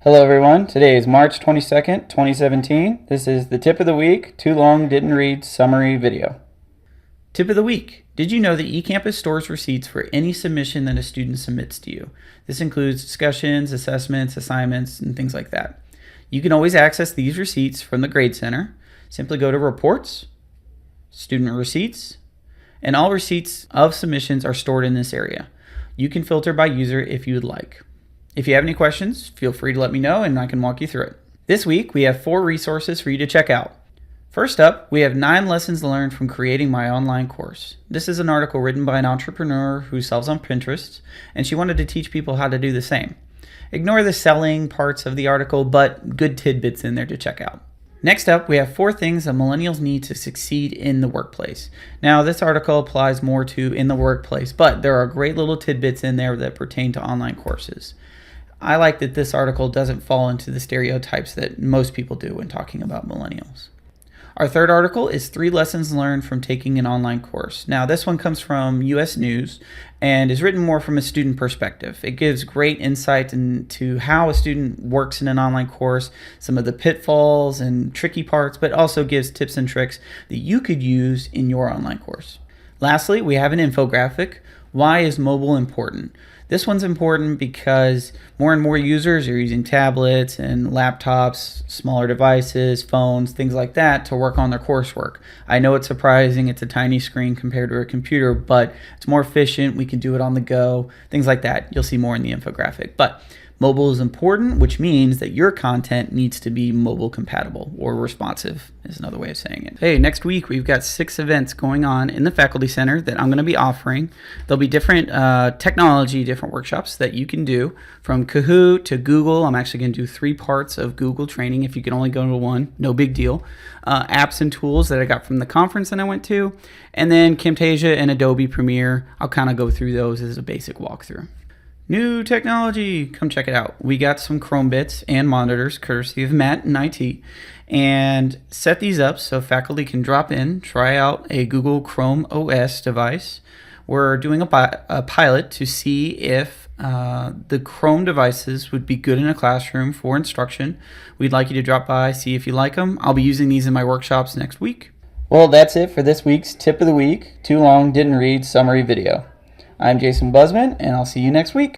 Hello everyone, today is March 22nd, 2017. This is the tip of the week, too long didn't read summary video. Tip of the week. Did you know that eCampus stores receipts for any submission that a student submits to you? This includes discussions, assessments, assignments, and things like that. You can always access these receipts from the Grade Center. Simply go to Reports, Student Receipts, and all receipts of submissions are stored in this area. You can filter by user if you would like. If you have any questions, feel free to let me know and I can walk you through it. This week, we have 4 resources for you to check out. First up, we have 9 lessons learned from creating my online course. This is an article written by an entrepreneur who sells on Pinterest, and she wanted to teach people how to do the same. Ignore the selling parts of the article, but good tidbits in there to check out. Next up, we have 4 things that millennials need to succeed in the workplace. Now, this article applies more to in the workplace, but there are great little tidbits in there that pertain to online courses. I like that this article doesn't fall into the stereotypes that most people do when talking about millennials. Our third article is 3 lessons learned from taking an online course. Now, this one comes from US News and is written more from a student perspective. It gives great insight into how a student works in an online course, some of the pitfalls and tricky parts, but also gives tips and tricks that you could use in your online course. Lastly, we have an infographic. Why is mobile important? This one's important because more and more users are using tablets and laptops, smaller devices, phones, things like that to work on their coursework. I know it's surprising, it's a tiny screen compared to a computer, but it's more efficient, we can do it on the go, things like that. You'll see more in the infographic. But mobile is important, which means that your content needs to be mobile compatible, or responsive is another way of saying it. Hey, next week we've got 6 events going on in the Faculty Center that I'm going to be offering. There'll be different technology, different workshops that you can do, from Kahoot to Google. I'm actually going to do 3 parts of Google training. If you can only go to one, no big deal. Apps and tools that I got from the conference that I went to, and then Camtasia and Adobe Premiere. I'll kind of go through those as a basic walkthrough. New technology, come check it out. We got some Chrome bits and monitors courtesy of Matt in IT, and set these up so faculty can drop in, try out a Google Chrome OS device. We're doing a pilot to see if the Chrome devices would be good in a classroom for instruction. We'd like you to drop by, see if you like them. I'll be using these in my workshops next week. Well, that's it for this week's Tip of the Week, Too Long Didn't Read summary video. I'm Jason Busman, and I'll see you next week.